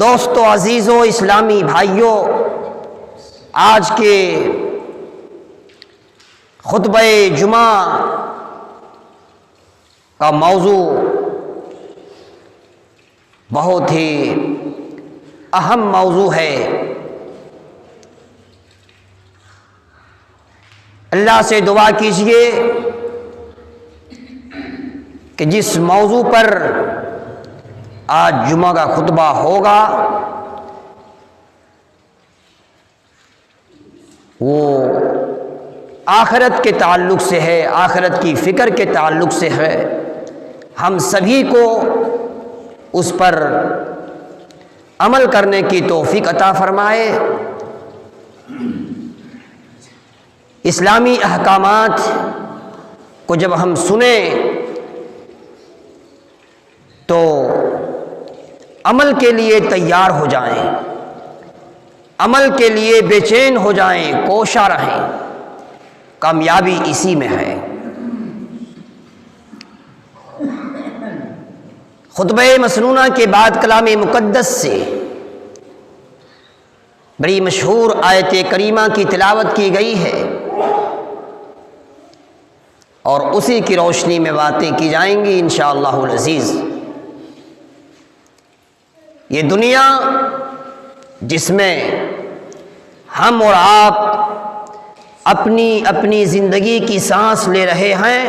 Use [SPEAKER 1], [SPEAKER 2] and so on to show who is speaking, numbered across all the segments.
[SPEAKER 1] دوستو عزیزو اسلامی بھائیوں، آج کے خطبہ جمعہ کا موضوع بہت ہی اہم موضوع ہے۔ اللہ سے دعا کیجیے کہ جس موضوع پر آج جمعہ کا خطبہ ہوگا وہ آخرت کے تعلق سے ہے، آخرت کی فکر کے تعلق سے ہے۔ ہم سبھی کو اس پر عمل کرنے کی توفیق عطا فرمائے۔ اسلامی احکامات کو جب ہم سنیں تو عمل کے لیے تیار ہو جائیں، عمل کے لیے بے چین ہو جائیں، کوشاں رہیں، کامیابی اسی میں ہے۔ خطبہ مسنونہ کے بعد کلام مقدس سے بڑی مشہور آیت کریمہ کی تلاوت کی گئی ہے اور اسی کی روشنی میں باتیں کی جائیں گی انشاءاللہ العزیز۔ یہ دنیا جس میں ہم اور آپ اپنی اپنی زندگی کی سانس لے رہے ہیں،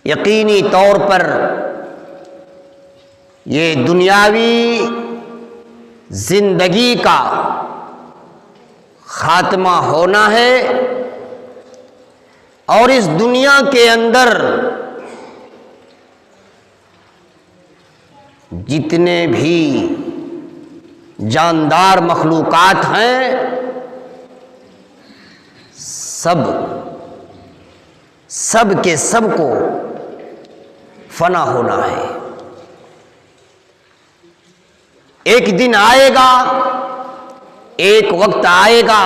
[SPEAKER 1] یقینی طور پر یہ دنیاوی زندگی کا خاتمہ ہونا ہے، اور اس دنیا کے اندر جتنے بھی جاندار مخلوقات ہیں سب کے سب کو فنا ہونا ہے۔ ایک دن آئے گا، ایک وقت آئے گا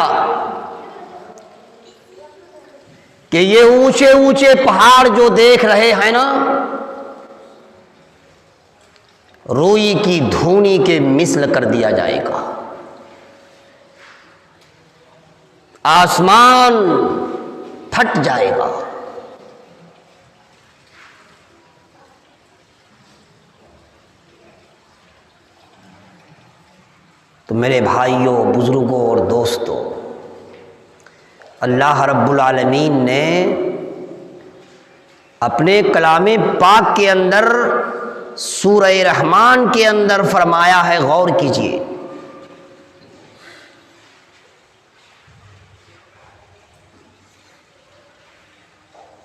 [SPEAKER 1] کہ یہ اونچے اونچے پہاڑ جو دیکھ رہے ہیں نا، روئی کی دھونی کے مثل کر دیا جائے گا۔ آسمان پھٹ جائے گا۔ تو میرے بھائیوں، بزرگوں اور دوستوں، اللہ رب العالمین نے اپنے کلام پاک کے اندر سورہ رحمان کے اندر فرمایا ہے، غور کیجئے،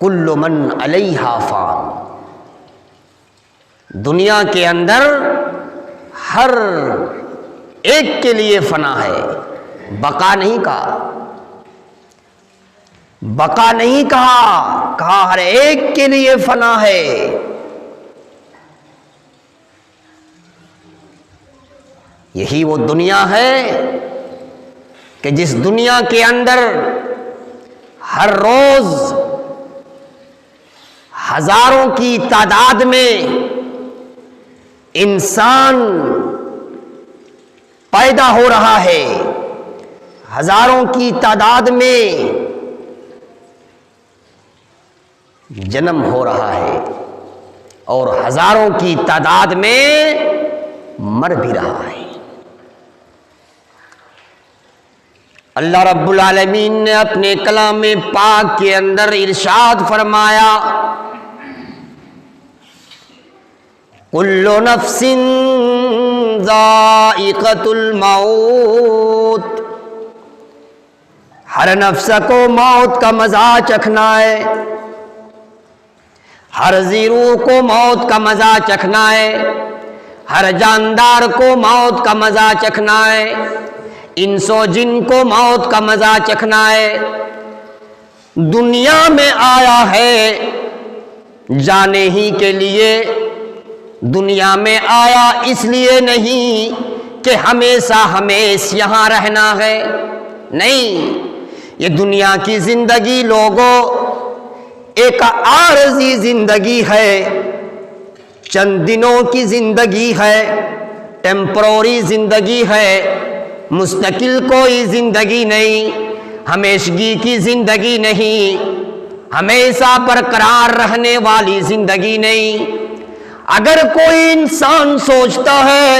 [SPEAKER 1] کل من علیہا فان۔ دنیا کے اندر ہر ایک کے لیے فنا ہے، بقا نہیں کہا، بقا نہیں کہا ہر ایک کے لیے فنا ہے۔ یہی وہ دنیا ہے کہ جس دنیا کے اندر ہر روز ہزاروں کی تعداد میں انسان پیدا ہو رہا ہے، ہزاروں کی تعداد میں جنم ہو رہا ہے، اور ہزاروں کی تعداد میں مر بھی رہا ہے۔ اللہ رب العالمین نے اپنے کلام پاک کے اندر ارشاد فرمایا، کل نفس ذائقۃ الموت۔ ہر نفس کو موت کا مزہ چکھنا ہے، ہر ذی روح کو موت کا مزہ چکھنا ہے، ہر جاندار کو موت کا مزہ چکھنا ہے، انس و جن کو موت کا مزہ چکھنا ہے۔ دنیا میں آیا ہے جانے ہی کے لیے، دنیا میں آیا اس لیے نہیں کہ ہمیشہ ہمیشہ یہاں رہنا ہے، نہیں، یہ دنیا کی زندگی لوگوں ایک عارضی زندگی ہے، چند دنوں کی زندگی ہے، ٹیمپروری زندگی ہے، مستقل کوئی زندگی نہیں، ہمیشگی کی زندگی نہیں، ہمیشہ برقرار رہنے والی زندگی نہیں۔ اگر کوئی انسان سوچتا ہے،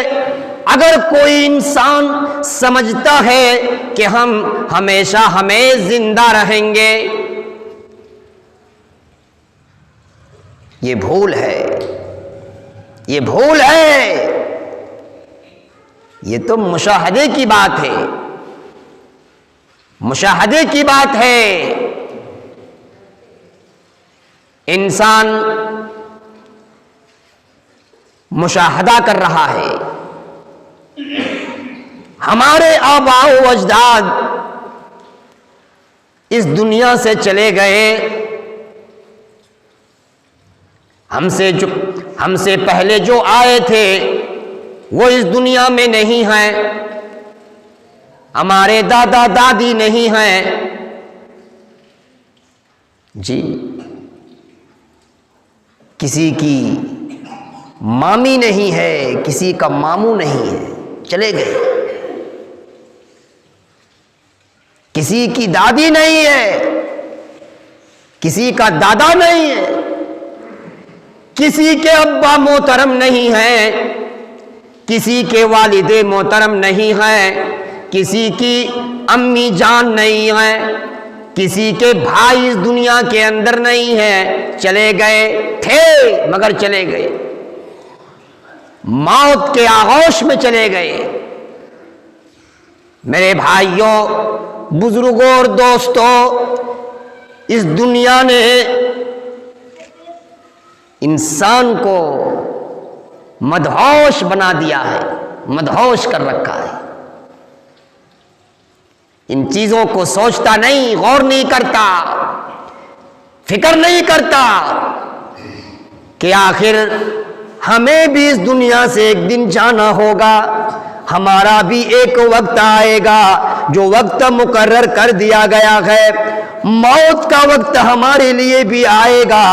[SPEAKER 1] اگر کوئی انسان سمجھتا ہے کہ ہم ہمیشہ زندہ رہیں گے، یہ بھول ہے، یہ بھول ہے۔ یہ تو مشاہدے کی بات ہے، مشاہدے کی بات ہے۔ انسان مشاہدہ کر رہا ہے۔ ہمارے آباء و اجداد اس دنیا سے چلے گئے، ہم سے پہلے جو آئے تھے وہ اس دنیا میں نہیں ہیں، ہمارے دادا دادی نہیں ہیں جی، کسی کی مامی نہیں ہے، کسی کا ماموں نہیں ہے، چلے گئے۔ کسی کی دادی نہیں ہے، کسی کا دادا نہیں ہے، کسی کے ابا محترم نہیں ہیں، کسی کے والد محترم نہیں ہیں، کسی کی امی جان نہیں ہے، کسی کے بھائی اس دنیا کے اندر نہیں ہیں، چلے گئے تھے مگر چلے گئے، موت کے آغوش میں چلے گئے۔ میرے بھائیوں، بزرگوں اور دوستوں، اس دنیا نے انسان کو مدہوش بنا دیا ہے، مدہوش کر رکھا ہے۔ ان چیزوں کو سوچتا نہیں، غور نہیں کرتا، فکر نہیں کرتا کہ آخر ہمیں بھی اس دنیا سے ایک دن جانا ہوگا، ہمارا بھی ایک وقت آئے گا جو وقت مقرر کر دیا گیا ہے۔ موت کا وقت ہمارے لیے بھی آئے گا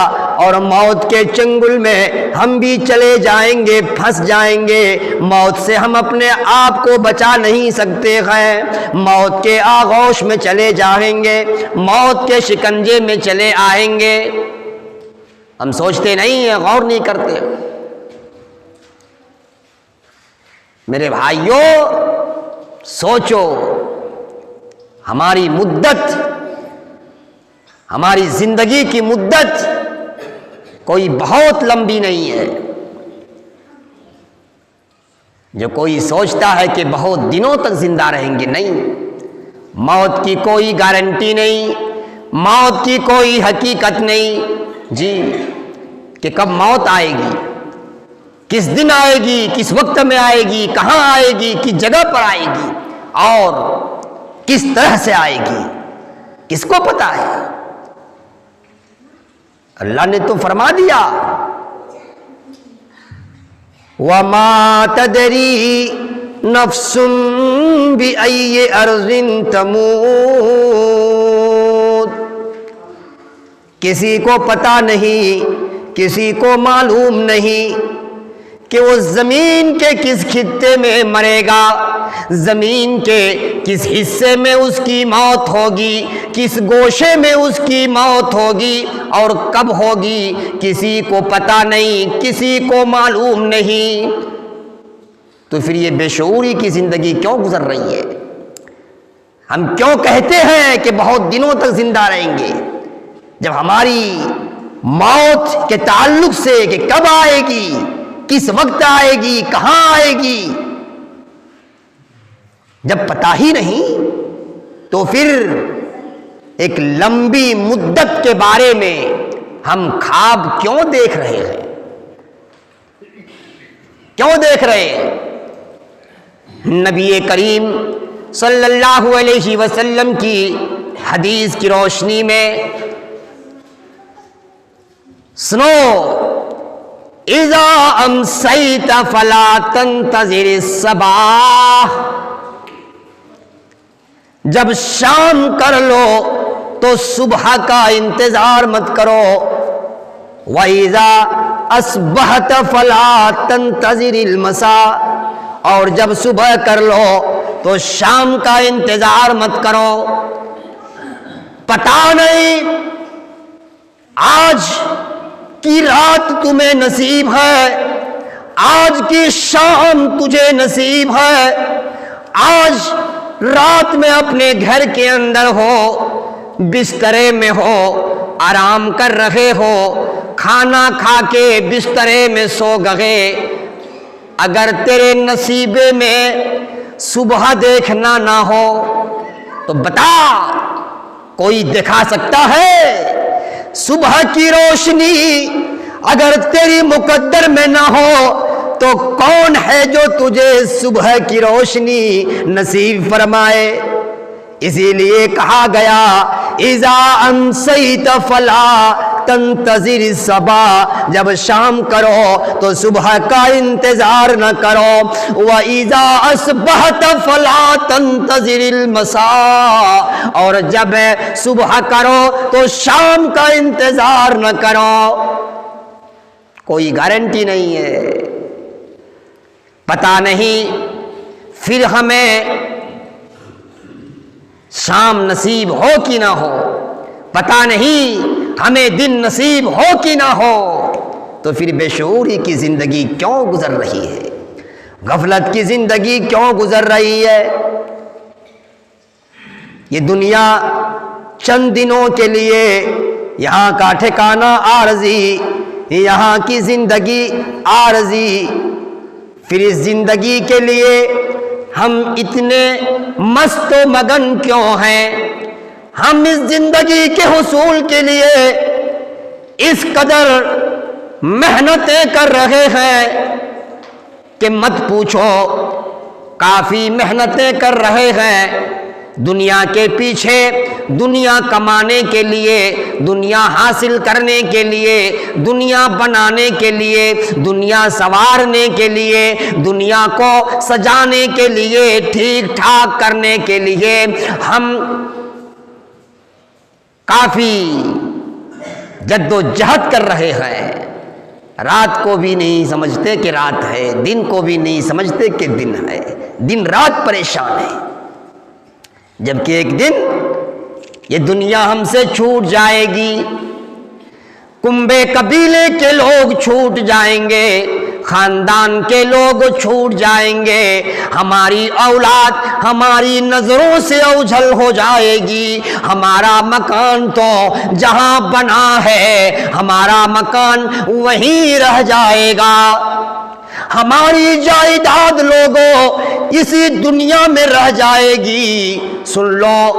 [SPEAKER 1] اور موت کے چنگل میں ہم بھی چلے جائیں گے، پھنس جائیں گے۔ موت سے ہم اپنے آپ کو بچا نہیں سکتے ہیں، موت کے آغوش میں چلے جائیں گے، موت کے شکنجے میں چلے آئیں گے۔ ہم سوچتے نہیں ہیں، غور نہیں کرتے۔ میرے بھائیوں، سوچو، ہماری مدت، ہماری زندگی کی مدت کوئی بہت لمبی نہیں ہے۔ جو کوئی سوچتا ہے کہ بہت دنوں تک زندہ رہیں گے، نہیں، موت کی کوئی گارنٹی نہیں، موت کی کوئی حقیقت نہیں جی، کہ کب موت آئے گی، کس دن آئے گی، کس وقت میں آئے گی، کہاں آئے گی، کس جگہ پر آئے گی اور کس طرح سے آئے گی، کس کو پتا ہے؟ اللہ نے تو فرما دیا، وَمَا تَدْرِي نَفْسٌ بِأَيِّ أَرْضٍ تَمُوتُ۔ کسی کو پتا نہیں، کسی کو معلوم نہیں کہ وہ زمین کے کس خطے میں مرے گا، زمین کے کس حصے میں اس کی موت ہوگی، کس گوشے میں اس کی موت ہوگی اور کب ہوگی، کسی کو پتہ نہیں، کسی کو معلوم نہیں۔ تو پھر یہ بے شعوری کی زندگی کیوں گزر رہی ہے؟ ہم کیوں کہتے ہیں کہ بہت دنوں تک زندہ رہیں گے، جب ہماری موت کے تعلق سے کہ کب آئے گی، کس وقت آئے گی، کہاں آئے گی، جب پتہ ہی نہیں، تو پھر ایک لمبی مدت کے بارے میں ہم خواب کیوں دیکھ رہے ہیں؟ کیوں دیکھ رہے ہیں؟ نبی کریم صلی اللہ علیہ وسلم کی حدیث کی روشنی میں سنو، اذا امسیت فلا تنتظر الصباح، جب شام کر لو تو صبح کا انتظار مت کرو۔ وَإِذَا اصبحت فلا تنتظر المساء، اور جب صبح کر لو تو شام کا انتظار مت کرو۔ پتہ نہیں آج کی رات تمہیں نصیب ہے، آج کی شام تجھے نصیب ہے، آج رات میں اپنے گھر کے اندر ہو، بسترے میں ہو، آرام کر رہے ہو، کھانا کھا کے بسترے میں سو گئے، اگر تیرے نصیبے میں صبح دیکھنا نہ ہو تو بتا، کوئی دکھا سکتا ہے؟ صبح کی روشنی اگر تیری مقدر میں نہ ہو تو کون ہے جو تجھے صبح کی روشنی نصیب فرمائے؟ اسی لیے کہا گیا اذا امسیت فلا تنتظر الصباح، جب شام کرو تو صبح کا انتظار نہ کرو، وَإِذَا أَصْبَحْتَ فَلَا تَنْتَظِرِ الْمَسَاءَ، اور جب صبح کرو تو شام کا انتظار نہ کرو۔ کوئی گارنٹی نہیں ہے، پتہ نہیں پھر ہمیں شام نصیب ہو کہ نہ ہو، پتہ نہیں ہمیں دن نصیب ہو کہ نہ ہو، تو پھر بے شعوری کی زندگی کیوں گزر رہی ہے؟ غفلت کی زندگی کیوں گزر رہی ہے؟ یہ دنیا چند دنوں کے لیے، یہاں کا ٹھکانہ عارضی، یہاں کی زندگی عارضی، پھر اس زندگی کے لیے ہم اتنے مست و مگن کیوں ہیں؟ ہم اس زندگی کے حصول کے لیے اس قدر محنتیں کر رہے ہیں کہ مت پوچھو، کافی محنتیں کر رہے ہیں دنیا کے پیچھے، دنیا کمانے کے لیے، دنیا حاصل کرنے کے لیے، دنیا بنانے کے لیے، دنیا سنوارنے کے لیے، دنیا کو سجانے کے لیے، ٹھیک ٹھاک کرنے کے لیے ہم کافی جد و جہد کر رہے ہیں۔ رات کو بھی نہیں سمجھتے کہ رات ہے، دن کو بھی نہیں سمجھتے کہ دن ہے، دن رات پریشان ہے، جبکہ ایک دن یہ دنیا ہم سے چھوٹ جائے گی، کنبے قبیلے کے لوگ چھوٹ جائیں گے، خاندان کے لوگ چھوٹ جائیں گے، ہماری اولاد ہماری نظروں سے اوجھل ہو جائے گی، ہمارا مکان تو جہاں بنا ہے ہمارا مکان وہیں رہ جائے گا، ہماری جائیداد لوگوں اسی دنیا میں رہ جائے گی۔ سن لو،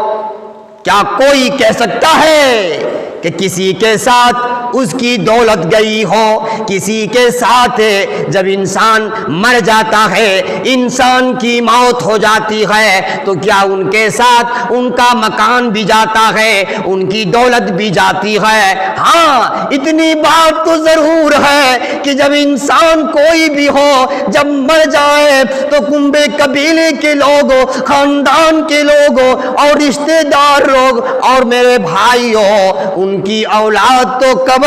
[SPEAKER 1] کیا کوئی کہہ سکتا ہے کہ کسی کے ساتھ اس کی دولت گئی ہو؟ کسی کے ساتھ جب انسان مر جاتا ہے، انسان کی موت ہو جاتی ہے، تو کیا ان کے ساتھ ان کا مکان بھی جاتا ہے، ان کی دولت بھی جاتی ہے؟ ہاں، اتنی بات تو ضرور ہے کہ جب انسان کوئی بھی ہو، جب مر جائے تو کنبے قبیلے کے لوگ، خاندان کے لوگ اور رشتہ دار لوگ اور میرے بھائیوں، ان کی اولاد تو قبر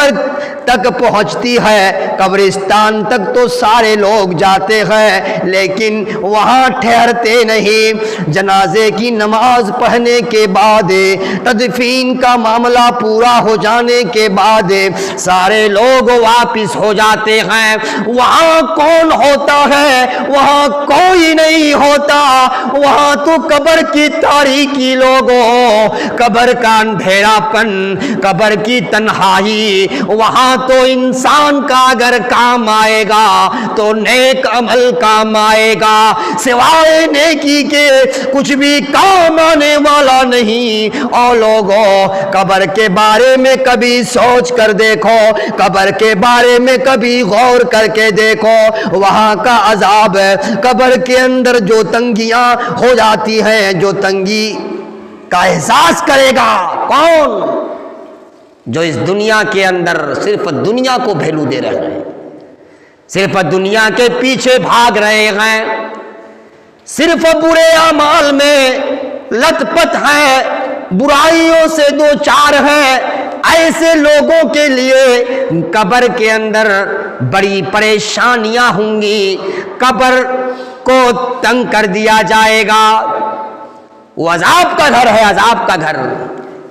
[SPEAKER 1] تک پہنچتی ہے، قبرستان تک تو سارے لوگ جاتے ہیں، لیکن وہاں ٹھہرتے نہیں۔ جنازے کی نماز پڑھنے کے بعد، تدفین کا معاملہ پورا ہو جانے کے بعد سارے لوگ واپس ہو جاتے ہیں۔ وہاں کون ہوتا ہے؟ وہاں کوئی نہیں ہوتا، وہاں تو قبر کی تاریکی لوگوں، قبر کا اندھیرا پن، قبر کی تنہائی، وہاں تو انسان کا اگر کام آئے گا تو نیک عمل کام آئے گا، سوائے نیکی کے کچھ بھی کام آنے والا نہیں۔ اور لوگوں، قبر کے بارے میں کبھی سوچ کر دیکھو، قبر کے بارے میں کبھی غور کر کے دیکھو، وہاں کا عذاب، قبر کے اندر جو تنگیاں ہو جاتی ہیں، جو تنگی کا احساس کرے گا کون؟ جو اس دنیا کے اندر صرف دنیا کو ویلو دے رہے ہیں، صرف دنیا کے پیچھے بھاگ رہے ہیں، صرف برے اعمال میں لت پت ہیں، برائیوں سے دو چار ہیں، ایسے لوگوں کے لیے قبر کے اندر بڑی پریشانیاں ہوں گی، قبر کو تنگ کر دیا جائے گا، وہ عذاب کا گھر ہے، عذاب کا گھر۔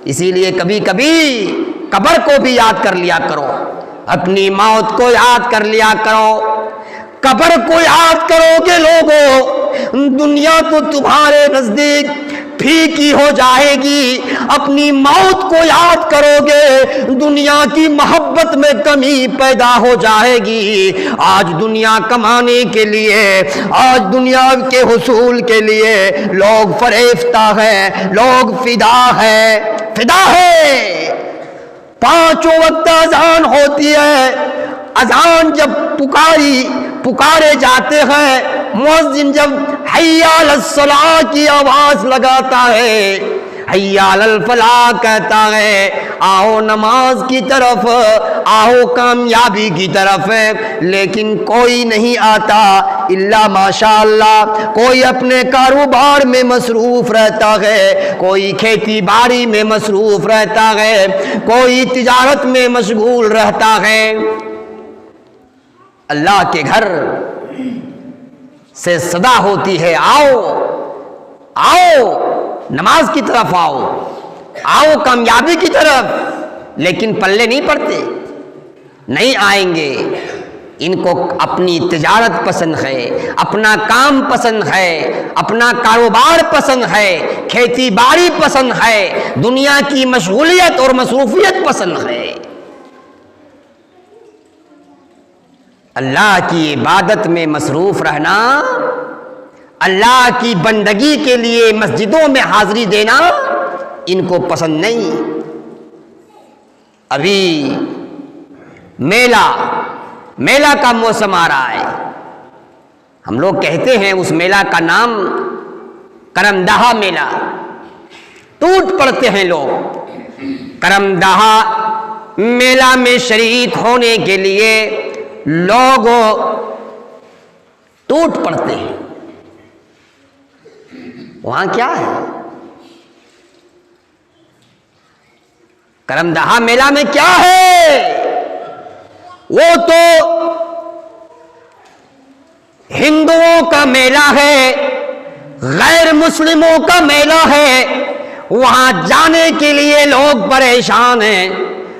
[SPEAKER 1] اسی لیے کبھی کبھی قبر کو بھی یاد کر لیا کرو، اپنی موت کو یاد کر لیا کرو۔ قبر کو یاد کرو گے لوگوں، دنیا تو تمہارے نزدیک پھیکی ہو جائے گی، اپنی موت کو یاد کرو گے دنیا کی محبت میں کمی پیدا ہو جائے گی۔ آج دنیا کمانے کے لیے، آج دنیا کے حصول کے لیے لوگ فریفتہ ہیں، لوگ فدا ہے۔ پانچوں وقت اذان ہوتی ہے، اذان جب پکارے جاتے ہیں، مؤذن جب حی علی الصلاۃ کی آواز لگاتا ہے، حی علی الفلاح کہتا ہے، آؤ نماز کی طرف، آؤ کامیابی کی طرف، لیکن کوئی نہیں آتا الا ماشاء اللہ۔ کوئی اپنے کاروبار میں مصروف رہتا ہے، کوئی کھیتی باڑی میں مصروف رہتا ہے، کوئی تجارت میں مشغول رہتا ہے۔ اللہ کے گھر سے صدا ہوتی ہے، آؤ آؤ نماز کی طرف، آؤ کامیابی کی طرف، لیکن پلے نہیں پڑتے، نہیں آئیں گے۔ ان کو اپنی تجارت پسند ہے، اپنا کام پسند ہے، اپنا کاروبار پسند ہے، کھیتی باڑی پسند ہے، دنیا کی مشغولیت اور مصروفیت پسند ہے۔ اللہ کی عبادت میں مصروف رہنا، اللہ کی بندگی کے لیے مسجدوں میں حاضری دینا ان کو پسند نہیں۔ ابھی میلہ کا موسم آ رہا ہے، ہم لوگ کہتے ہیں اس میلہ کا نام کرم دہا میلہ۔ ٹوٹ پڑتے ہیں لوگ کرم دہا میلہ میں شریک ہونے کے لیے، لوگ ٹوٹ پڑتے ہیں۔ وہاں کیا ہے؟ کرم دہا میلہ میں کیا ہے؟ وہ تو ہندوؤں کا میلہ ہے، غیر مسلموں کا میلہ ہے۔ وہاں جانے کے لیے لوگ پریشان ہیں،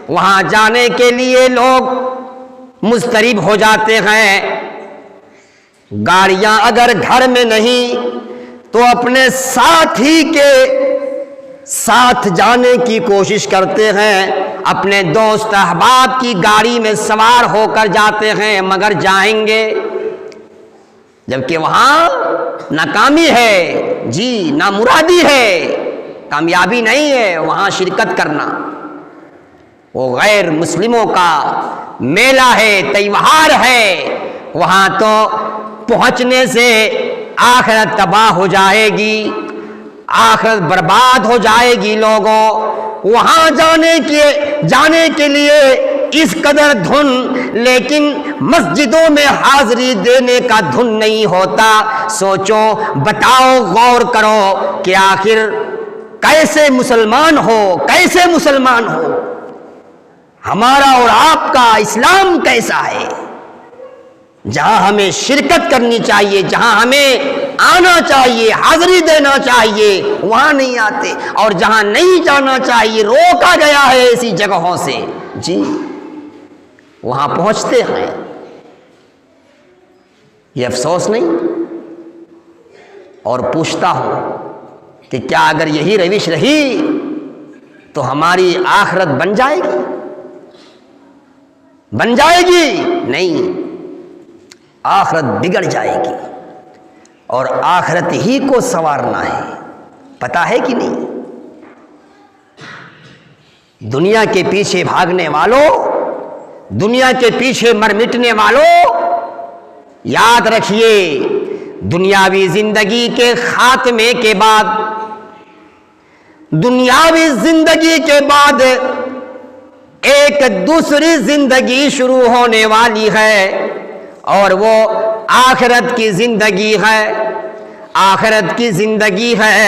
[SPEAKER 1] وہاں جانے کے لیے لوگ مضطرب ہو جاتے ہیں۔ گاڑیاں اگر گھر میں نہیں تو اپنے ساتھی کے ساتھ جانے کی کوشش کرتے ہیں، اپنے دوست احباب کی گاڑی میں سوار ہو کر جاتے ہیں، مگر جائیں گے جبکہ وہاں ناکامی ہے، جی نامرادی ہے، کامیابی نہیں ہے وہاں شرکت کرنا۔ وہ غیر مسلموں کا میلہ ہے، تہوار ہے، وہاں تو پہنچنے سے آخرت تباہ ہو جائے گی، آخرت برباد ہو جائے گی۔ لوگوں وہاں جانے کے لیے اس قدر دھن، لیکن مسجدوں میں حاضری دینے کا دھن نہیں ہوتا۔ سوچو، بتاؤ، غور کرو کہ آخر کیسے مسلمان ہو؟ ہمارا اور آپ کا اسلام کیسا ہے؟ جہاں ہمیں شرکت کرنی چاہیے، جہاں ہمیں آنا چاہیے، حاضری دینا چاہیے، وہاں نہیں آتے، اور جہاں نہیں جانا چاہیے، روکا گیا ہے ایسی جگہوں سے، جی وہاں پہنچتے ہیں۔ یہ افسوس نہیں؟ اور پوچھتا ہوں کہ کیا اگر یہی روش رہی تو ہماری آخرت بن جائے گی؟ نہیں، آخرت بگڑ جائے گی، اور آخرت ہی کو سنوارنا ہے، پتا ہے کہ نہیں؟ دنیا کے پیچھے بھاگنے والوں، دنیا کے پیچھے مر مٹنے والوں، یاد رکھیے دنیاوی زندگی کے خاتمے کے بعد، دنیاوی زندگی کے بعد ایک دوسری زندگی شروع ہونے والی ہے، اور وہ آخرت کی زندگی ہے۔ آخرت کی زندگی ہے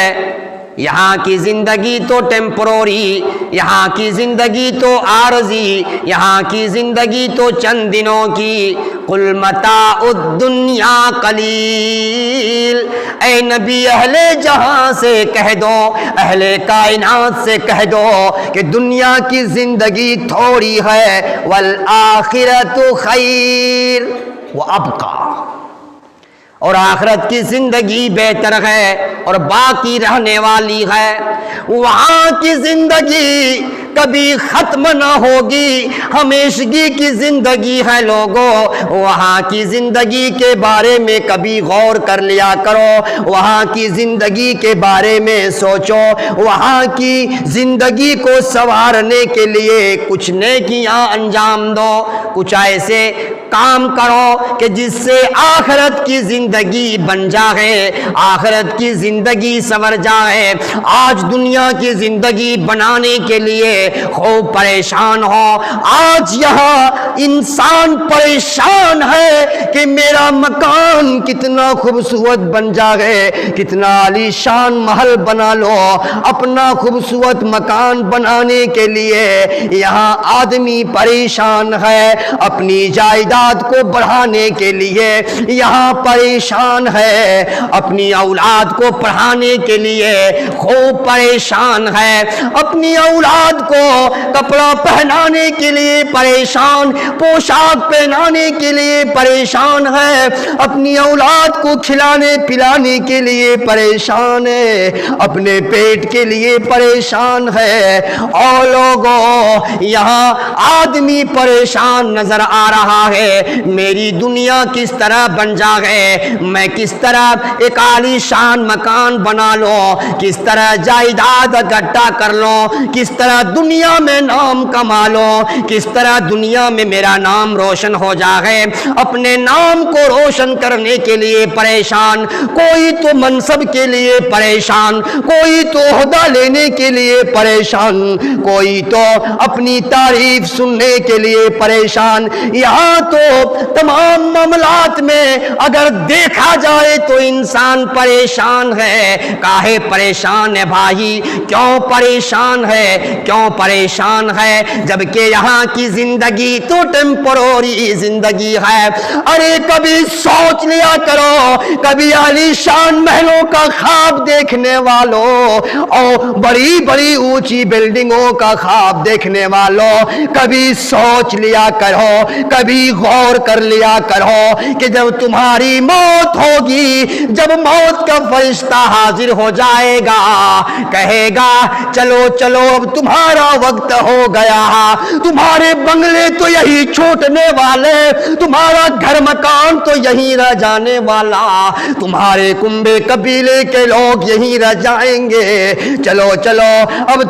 [SPEAKER 1] یہاں کی زندگی تو ٹیمپروری، یہاں کی زندگی تو عارضی، یہاں کی زندگی تو چند دنوں کی، قل متاع الدنیا قلیل، اے نبی اہل جہاں سے کہہ دو، اہل کائنات سے کہہ دو کہ دنیا کی زندگی تھوڑی ہے، والآخرۃ خیر وابقیٰ، اور آخرت کی زندگی بہتر ہے اور باقی رہنے والی ہے۔ وہاں کی زندگی کبھی ختم نہ ہوگی، ہمیشگی کی زندگی ہے لوگوں، وہاں کی زندگی کے بارے میں کبھی غور کر لیا کرو، وہاں کی زندگی کے بارے میں سوچو، وہاں کی زندگی کو سنوارنے کے لیے کچھ نیکیاں انجام دو، کچھ ایسے کام کرو کہ جس سے آخرت کی زندگی بن جائے، آخرت کی زندگی سنور جائے۔ آج دنیا کی زندگی بنانے کے لیے خوب پریشان ہو، آج یہاں انسان پریشان ہے کہ میرا مکان کتنا خوبصورت بن جائے، کتنا عالی شان محل بنا لو۔ اپنا خوبصورت مکان بنانے کے لیے یہاں آدمی پریشان ہے، اپنی جائیداد کو بڑھانے کے لیے یہاں پریشان ہے، اپنی اولاد کو پڑھانے کے لیے خوب پریشان ہے، اپنی اولاد کو کپڑا پہنانے کے لیے پریشان، پوشاک پہنانے کے لیے پریشان ہے، اپنی اولاد کو کھلانے پلانے کے لیے پریشان ہے، اپنے پیٹ کے لیے پریشان ہے۔ اور لوگوں یہاں آدمی پریشان نظر آ رہا ہے، میری دنیا کس طرح بن جائے، میں کس طرح ایک عالی شان مکان بنا لو، کس طرح جائیداد اکٹھا کر لو، کس طرح دنیا میں نام کما لو، کس طرح دنیا میں میرا نام روشن ہو جائے۔ اپنے نام کو روشن کرنے کے لیے پریشان، کوئی تو منصب کے لیے پریشان، کوئی تو عہدہ لینے کے لیے پریشان، کوئی تو اپنی تعریف سننے کے لیے پریشان۔ یہاں تو تمام معاملات میں اگر دیکھا جائے تو انسان پریشان ہے۔ کاہے پریشان ہے بھائی؟ کیوں پریشان ہے؟ کیوں پریشان ہے؟ جبکہ یہاں کی زندگی تو ٹیمپروری زندگی ہے۔ ارے کبھی سوچ لیا کرو، کبھی عالی شان محلوں کا خواب دیکھنے والوں اور بڑی بڑی اونچی بلڈنگوں کا خواب دیکھنے والوں، کبھی سوچ لیا کرو، کبھی غور کر لیا کرو کہ جب تمہاری موت ہوگی، جب موت کا فرشتہ حاضر ہو جائے گا، کہے گا چلو چلو اب تمہارا وقت ہو گیا، تمہارے بنگلے تو یہی چھوٹنے والے، تمہارا گھر مکان تو یہیں رہ جانے والا، تمہارے کنبے قبیلے کے لوگ یہیں رہ جائیں گے، چلو چلو اب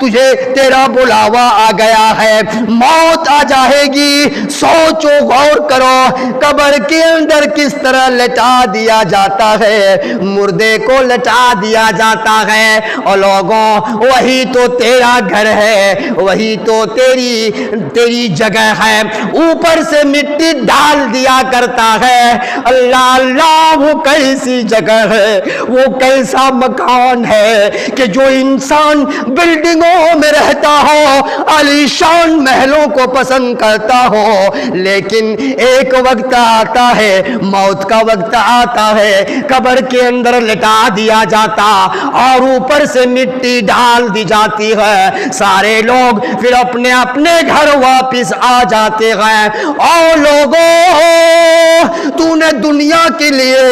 [SPEAKER 1] تجھے تیرا بلاوا آ گیا ہے، موت آ جائے گی۔ سوچو غور کرو، قبر کے اندر کس طرح لٹا دیا جاتا ہے، مردے کو لٹا دیا جاتا ہے، اور لوگوں وہی تو تیرا گھر ہے، وہی تو تیری جگہ ہے، اوپر سے مٹی ڈال دیا کرتا ہے۔ اللہ اللہ، وہ کیسی جگہ ہے، وہ کیسا مکان ہے کہ جو انسان بلڈنگوں میں رہتا ہو، عالی شان محلوں کو پسند کرتا ہو، لیکن ایک وقت آتا ہے، موت کا وقت آتا ہے، قبر کے اندر لٹا دیا جاتا اور اوپر سے مٹی ڈال دی جاتی ہے، سارے لوگ پھر اپنے اپنے گھر واپس آ جاتے ہیں۔ اور لوگوں، تو نے دنیا کے لیے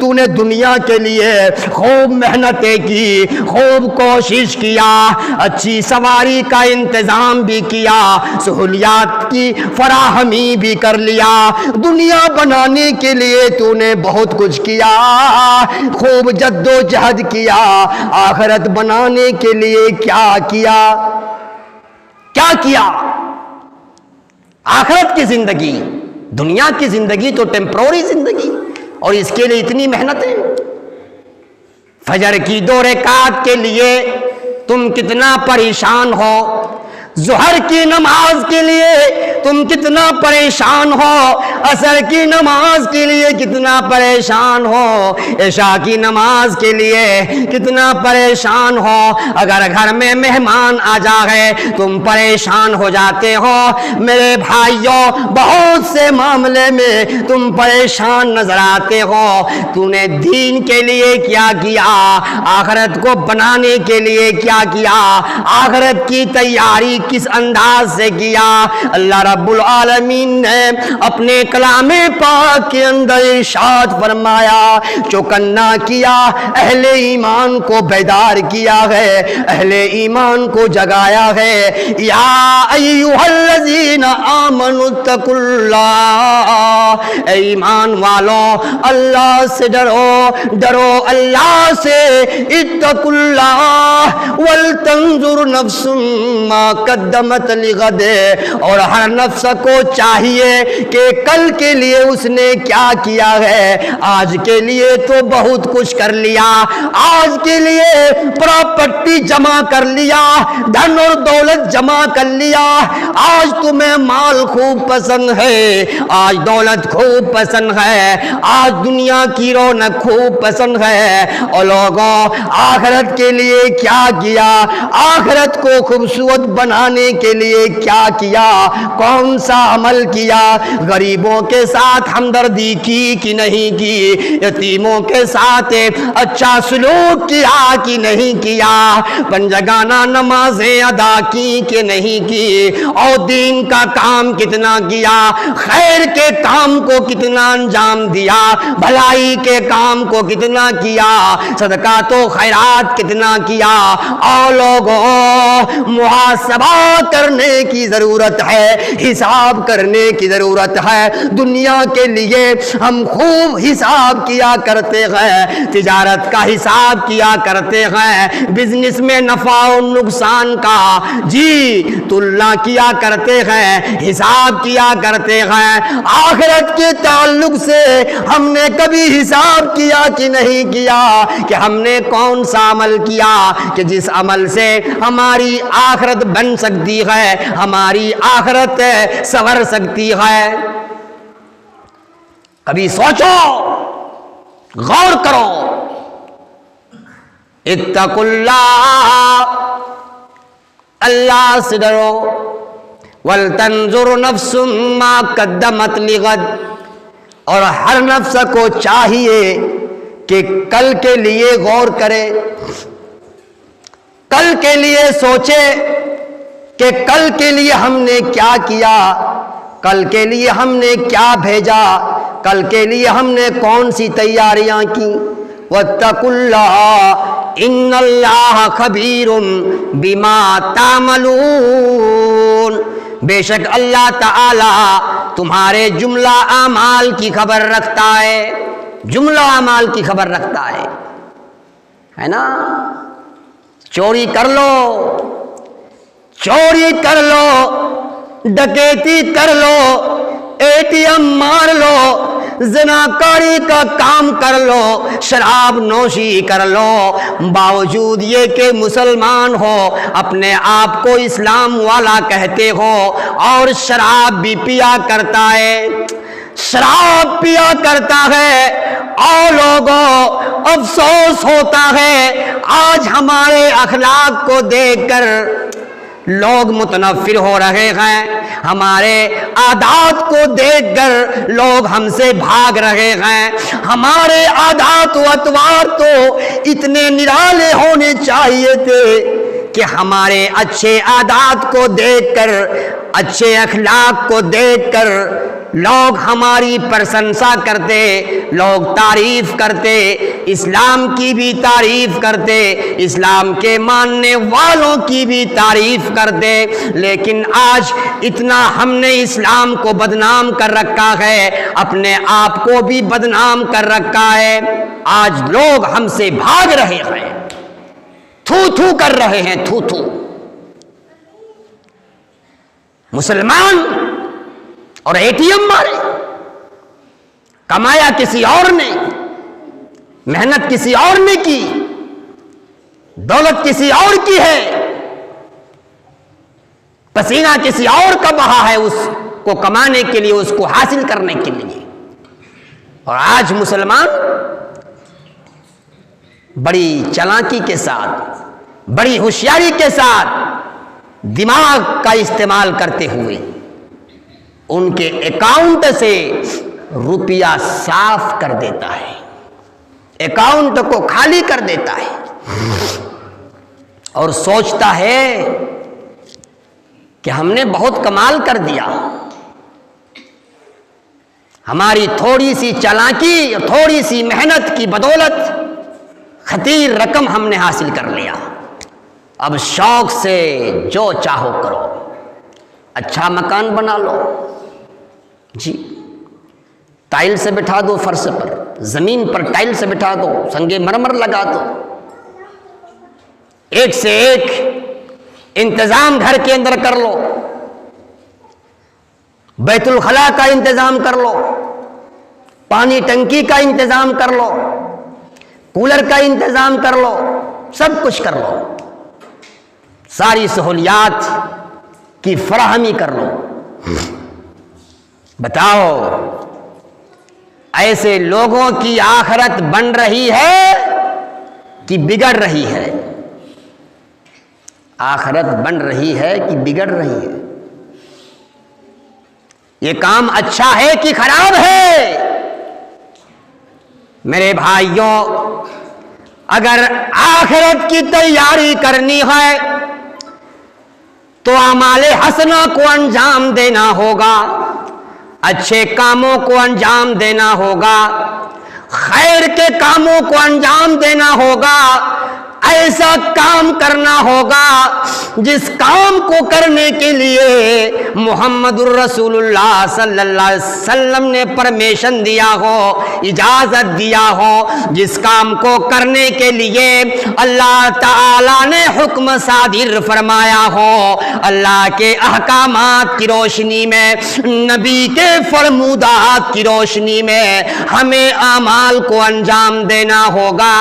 [SPEAKER 1] تو نے دنیا کے لیے خوب محنتیں کی، خوب کوشش کیا، اچھی سواری کا انتظام بھی کیا، سہولیات کی فراہمی بھی کر لیا، دنیا بنانے کے لیے تو نے بہت کچھ کیا، خوب جد و جہد کیا، آخرت بنانے کے لیے کیا کیا؟ کیا کیا؟ آخرت کی زندگی، دنیا کی زندگی تو ٹیمپروری زندگی، اور اس کے لیے اتنی محنتیں۔ فجر کی 2 رکعت کے لیے تم کتنا پریشان ہو، ظہر کی نماز کے لیے تم کتنا پریشان ہو، عصر کی نماز کے لیے کتنا پریشان ہو، عشاء کی نماز کے لیے کتنا پریشان ہو، اگر گھر میں مہمان آ جائے تم پریشان ہو جاتے ہو۔ میرے بھائیوں، بہت سے معاملے میں تم پریشان نظر آتے ہو۔ تو نے دین کے لیے کیا کیا، آخرت کو بنانے کے لیے کیا کیا، آخرت کی تیاری کس انداز سے کیا؟ اللہ رب العالمین نے اپنے کلام پاک کے اندر ارشاد فرمایا، چوکنا کیا، اہل ایمان کو بیدار کیا ہے، اہل ایمان کو جگایا ہے۔ یا ایھا الذین آمنوا اتقوا اللہ، اے ایمان والو اللہ سے ڈرو، ڈرو اللہ سے۔ اتقوا اللہ ولتنظر نفس ما قدمت لغد، اور ہر نفس کو چاہیے کہ کل کے لیے اس نے کیا کیا ہے۔ آج کے لیے تو بہت کچھ کر لیا، آج کے لیے پراپرٹی جمع کر لیا، دھن اور دولت جمع کر لیا، آج تمہیں مال خوب پسند ہے، آج دولت خوب پسند ہے، آج دنیا کی رونق خوب پسند ہے، اور لوگوں آخرت کے لیے کیا کیا، آخرت کو خوبصورت بنانے کے لیے کیا کیا، کون سا عمل کیا؟ غریبوں کے ساتھ ہمدردی کی کہ نہیں کی؟ یتیموں کے ساتھ اچھا سلوک کیا کہ نہیں کیا؟ پنجگانہ نمازیں ادا کی کہ نہیں کی؟ اور دین کا کام کتنا کیا، خیر کے کام کو کتنا انجام دیا، بھلائی کے کام کو کتنا کیا، صدقات و خیرات کتنا کیا؟ اور لوگوں محاسبہ کرنے کی ضرورت ہے، حساب کرنے کی ضرورت ہے۔ دنیا کے لیے ہم خوب حساب کیا کرتے ہیں، تجارت کا حساب کیا کرتے ہیں، بزنس میں نفع و نقصان کا جی تلنا کیا کرتے ہیں، حساب کیا کرتے ہیں۔ آخرت کے تعلق سے ہم نے کبھی حساب کیا کہ نہیں کیا کہ ہم نے کون سا عمل کیا کہ جس عمل سے ہماری آخرت بن سکتی ہے، ہماری آخرت سنور سکتی ہے؟ کبھی سوچو، غور کرو۔ اتقوا اللہ، اللہ سے ڈرو، ولتنظر نفس ما قدمت لغد، اور ہر نفس کو چاہیے کہ کل کے لیے غور کرے، کل کے لیے سوچے کہ کل کے لیے ہم نے کیا کیا، کل کے لیے ہم نے کیا بھیجا، کل کے لیے ہم نے کون سی تیاریاں کی۔ واتقوا اللہ ان اللہ خبیر بما تعملون، بے شک اللہ تعالی تمہارے جملہ اعمال کی خبر رکھتا ہے، جملہ اعمال کی خبر رکھتا ہے نا؟ چوری کر لو، چوری کر لو، ڈکیتی کر لو، اے ٹی ایم مار لو، زناکاری کا کام کر لو، شراب نوشی کر لو، باوجود یہ کہ مسلمان ہو، اپنے آپ کو اسلام والا کہتے ہو، اور شراب بھی پیا کرتا ہے، شراب پیا کرتا ہے، اور لوگوں افسوس ہوتا ہے آج ہمارے اخلاق کو دیکھ کر لوگ متنفر ہو رہے ہیں، ہمارے عادات کو دیکھ کر لوگ ہم سے بھاگ رہے ہیں۔ ہمارے عادات و اطوار تو اتنے نرالے ہونے چاہیے تھے کہ ہمارے اچھے عادات کو دیکھ کر، اچھے اخلاق کو دیکھ کر لوگ ہماری پرشنسا کرتے، لوگ تعریف کرتے، اسلام کی بھی تعریف کرتے، اسلام کے ماننے والوں کی بھی تعریف کرتے۔ لیکن آج اتنا ہم نے اسلام کو بدنام کر رکھا ہے، اپنے آپ کو بھی بدنام کر رکھا ہے، آج لوگ ہم سے بھاگ رہے ہیں، تھو تھو کر رہے ہیں، تھو تھو۔ مسلمان اور اے ٹی ایم مارے، کمایا کسی اور نے، محنت کسی اور نے کی، دولت کسی اور کی ہے، پسینہ کسی اور کا بہا ہے اس کو کمانے کے لیے، اس کو حاصل کرنے کے لیے۔ اور آج مسلمان بڑی چالاکی کے ساتھ، بڑی ہوشیاری کے ساتھ دماغ کا استعمال کرتے ہوئے ان کے اکاؤنٹ سے روپیہ صاف کر دیتا ہے، اکاؤنٹ کو خالی کر دیتا ہے اور سوچتا ہے کہ ہم نے بہت کمال کر دیا، ہماری تھوڑی سی چالاکی، تھوڑی سی محنت کی بدولت خطیر رقم ہم نے حاصل کر لیا، اب شوق سے جو چاہو کرو، اچھا مکان بنا لو، جی ٹائل سے بٹھا دو، فرش پر زمین پر ٹائل سے بٹھا دو، سنگ مرمر لگا دو، ایک سے ایک انتظام گھر کے اندر کر لو، بیت الخلا کا انتظام کر لو، پانی ٹنکی کا انتظام کر لو، کولر کا انتظام کر لو، سب کچھ کر لو، ساری سہولیات کی فراہمی کر لو۔ بتاؤ ایسے لوگوں کی آخرت بن رہی ہے کہ بگڑ رہی ہے؟ آخرت بن رہی ہے کہ بگڑ رہی ہے؟ یہ کام اچھا ہے کہ خراب ہے؟ میرے بھائیوں، اگر آخرت کی تیاری کرنی ہے تو اعمال حسنہ کو انجام دینا ہوگا، اچھے کاموں کو انجام دینا ہوگا، خیر کے کاموں کو انجام دینا ہوگا، ایسا کام کرنا ہوگا جس کام کو کرنے کے لیے محمد الرسول اللہ صلی اللہ علیہ وسلم نے پرمیشن دیا ہو، اجازت دیا ہو، جس کام کو کرنے کے لیے اللہ تعالی نے حکم صادر فرمایا ہو، اللہ کے احکامات کی روشنی میں، نبی کے فرمودات کی روشنی میں ہمیں اعمال کو انجام دینا ہوگا۔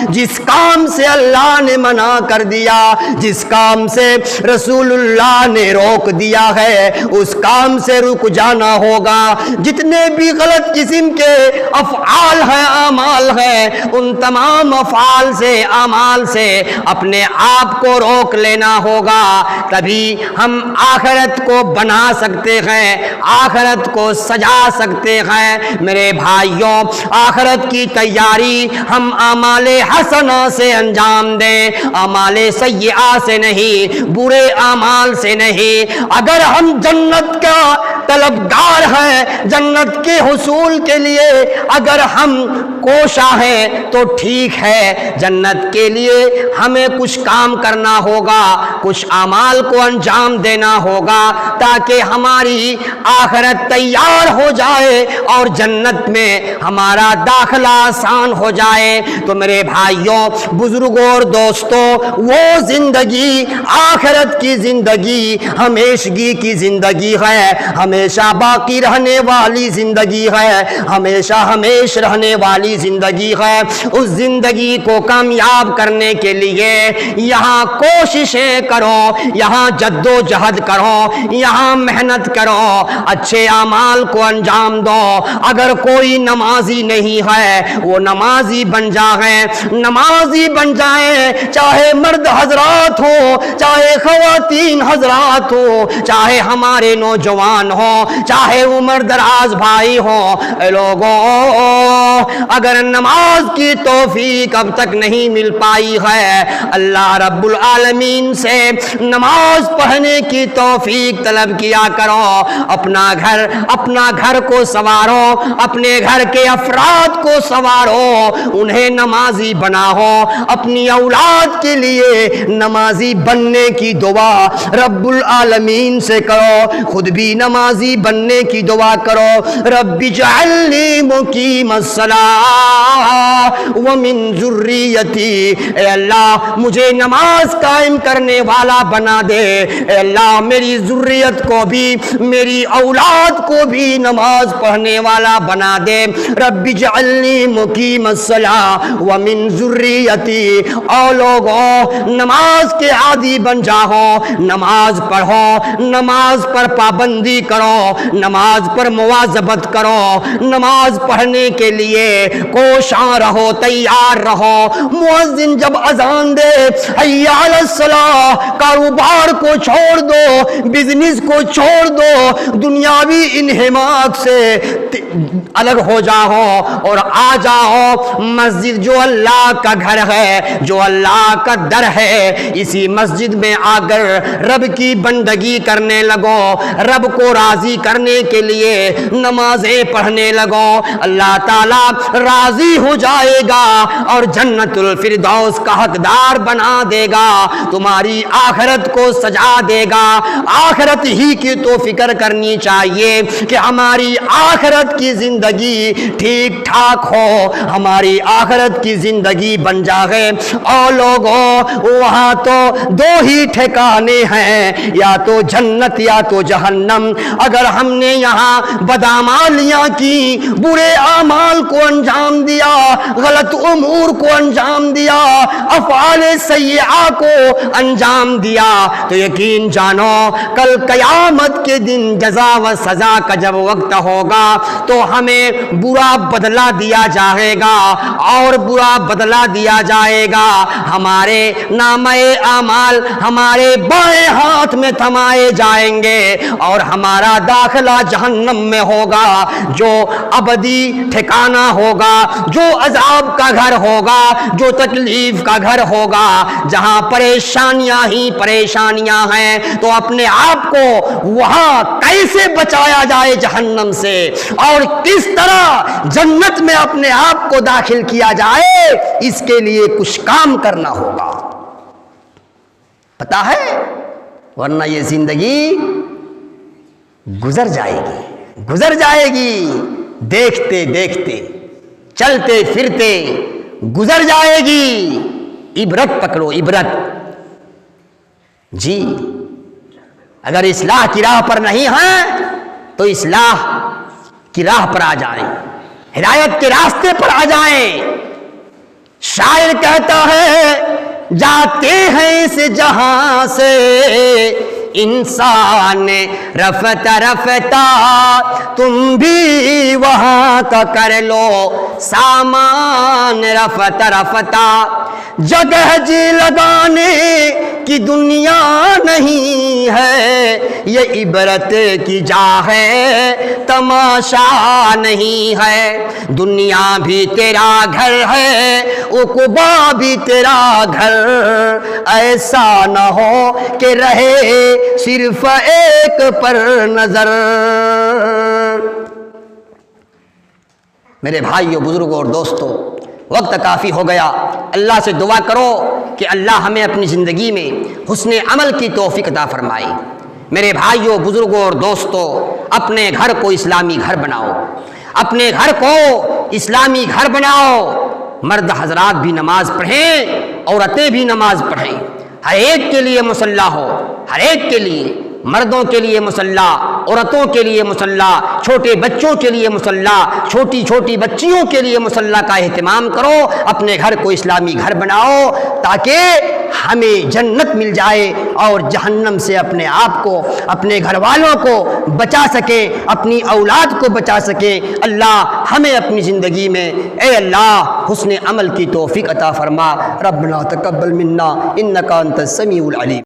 [SPEAKER 1] جس کام سے اللہ نے منع کر دیا، جس کام سے رسول اللہ نے روک دیا ہے، اس کام سے رک جانا ہوگا۔ جتنے بھی غلط قسم کے افعال ہیں، اعمال ہیں، ان تمام افعال سے، اعمال سے اپنے آپ کو روک لینا ہوگا، تبھی ہم آخرت کو بنا سکتے ہیں، آخرت کو سجا سکتے ہیں۔ میرے بھائیوں، آخرت کی تیاری ہم اعمال حسنہ سے انجام دیں، اعمال سیئہ سے نہیں، برے اعمال سے نہیں۔ اگر ہم جنت کا طلبگار ہیں، جنت کے حصول کے لیے اگر ہم کوشاں ہیں تو ٹھیک ہے، جنت کے لیے ہمیں کچھ کام کرنا ہوگا، کچھ اعمال کو انجام دینا ہوگا تاکہ ہماری آخرت تیار ہو جائے اور جنت میں ہمارا داخلہ آسان ہو جائے۔ تو میرے بھائیوں، بزرگوں اور دوستوں، وہ زندگی آخرت کی زندگی ہمیشگی کی زندگی ہے، ہمیشہ باقی رہنے والی زندگی ہے، ہمیشہ ہمیش رہنے والی زندگی ہے۔ اس زندگی کو کامیاب کرنے کے لیے یہاں کوششیں کرو، یہاں جد و جہد کرو، یہاں محنت کرو، اچھے اعمال کو انجام دو۔ اگر کوئی نمازی نہیں ہے وہ نمازی بن جائے، نمازی بن جائے، چاہے مرد حضرات ہو، چاہے خواتین حضرات ہو، چاہے ہمارے نوجوان ہو، چاہے عمر دراز بھائی ہو۔ اے لوگوں، اگر نماز کی توفیق اب تک نہیں مل پائی ہے، اللہ رب العالمین سے نماز پڑھنے کی توفیق طلب کیا کرو۔ اپنا گھر کو سنوارو، اپنے گھر کے افراد کو سنوارو، انہیں نمازی بناؤ، اپنی اولاد کے لیے نمازی بننے کی دعا رب العالمین سے کرو، خود بھی نماز نمازی بننے کی دعا کرو. رب اجعلنی مقیم الصلاۃ ومن ذریتی، اے اللہ مجھے نماز قائم کرنے والا بنا دے. اے اللہ میری ذریت کو بھی، میری اولاد کو بھی نماز پڑھنے والا بنا دے. رب اجعلنی مقیم الصلاۃ ومن ذریتی. اور لوگوں نماز کے عادی بن جاؤ، نماز پڑھو، نماز پر پابندی کرو، نماز پر مواظبت کرو. نماز پڑھنے کے لیے کوشاں رہو، تیار رہو. مؤذن جب اذان دے حی علی الصلاۃ، کاروبار کو چھوڑ دو، بزنس کو چھوڑ دو، دنیاوی انہماک سے الگ ہو جاؤ اور آ جاؤ مسجد جو اللہ کا گھر ہے، جو اللہ کا در ہے. اسی مسجد میں آ کر رب کی بندگی کرنے لگو، رب کو راضی کرنے کے لیے نمازیں پڑھنے لگو. اللہ تعالیٰ راضی ہو جائے گا اور جنت الفردوس کا حقدار بنا دے گا. تمہاری آخرت کو سجا دے گا. آخرت ہی کی تو فکر کرنی چاہیے کہ ہماری آخرت کی زندگی ٹھیک ٹھاک ہو، ہماری آخرت کی زندگی بن جائے. اور لوگوں وہاں تو دو ہی ٹھکانے ہیں، یا تو جنت یا تو جہنم. اگر ہم نے یہاں بدعمالیاں کی، برے اعمال کو انجام دیا، غلط امور کو انجام دیا، افعال سیئہ کو انجام دیا، تو یقین جانو کل قیامت کے دن جزا و سزا کا جب وقت ہوگا تو ہمیں برا بدلہ دیا جائے گا اور برا بدلہ دیا جائے گا. ہمارے نامہ اعمال ہمارے بائیں ہاتھ میں تھمائے جائیں گے اور ہمارا داخلہ جہنم میں ہوگا، جو ابدی ٹھکانہ ہوگا، جو عذاب کا گھر ہوگا، جو تکلیف کا گھر ہوگا، جہاں پریشانیاں ہی پریشانیاں ہیں. تو اپنے آپ کو وہاں کیسے بچایا جائے جہنم سے اور کس طرح جنت میں اپنے آپ کو داخل کیا جائے، اس کے لیے کچھ کام کرنا ہوگا. پتا ہے؟ ورنہ یہ زندگی گزر جائے گی دیکھتے دیکھتے، چلتے پھرتے گزر جائے گی. عبرت پکڑو، عبرت. جی اگر اصلاح کی راہ پر نہیں ہیں تو اصلاح کی راہ پر آ جائیں، ہدایت کے راستے پر آ جائیں. شاعر کہتا ہے جاتے ہیں اس جہاں سے انسان رفتہ رفتہ، تم بھی وہاں کا کر لو سامان رفتہ رفتہ. جگہ جی لگانے کی دنیا نہیں ہے، یہ عبرت کی جا ہے تماشا نہیں ہے. دنیا بھی تیرا گھر ہے، عقبا بھی تیرا گھر، ایسا نہ ہو کہ رہے صرف ایک پر نظر. میرے بھائیوں، بزرگوں اور دوستوں، وقت کافی ہو گیا. اللہ سے دعا کرو کہ اللہ ہمیں اپنی زندگی میں حسن عمل کی توفیق عطا فرمائے. میرے بھائیوں، بزرگوں اور دوستوں، اپنے گھر کو اسلامی گھر بناؤ، اپنے گھر کو اسلامی گھر بناؤ. مرد حضرات بھی نماز پڑھیں، عورتیں بھی نماز پڑھیں. ہر ایک کے لیے مصلی ہو، ہر ایک کے لیے، مردوں کے لیے مصلی، عورتوں کے لیے مصلی، چھوٹے بچوں کے لیے مصلی، چھوٹی چھوٹی بچیوں کے لیے مصلی کا اہتمام کرو. اپنے گھر کو اسلامی گھر بناؤ تاکہ ہمیں جنت مل جائے اور جہنم سے اپنے آپ کو، اپنے گھر والوں کو بچا سکے، اپنی اولاد کو بچا سکے. اللہ ہمیں اپنی زندگی میں اے اللہ حسن عمل کی توفیق عطا فرما. ربنا تقبل منا انک انت السمیع العلیم.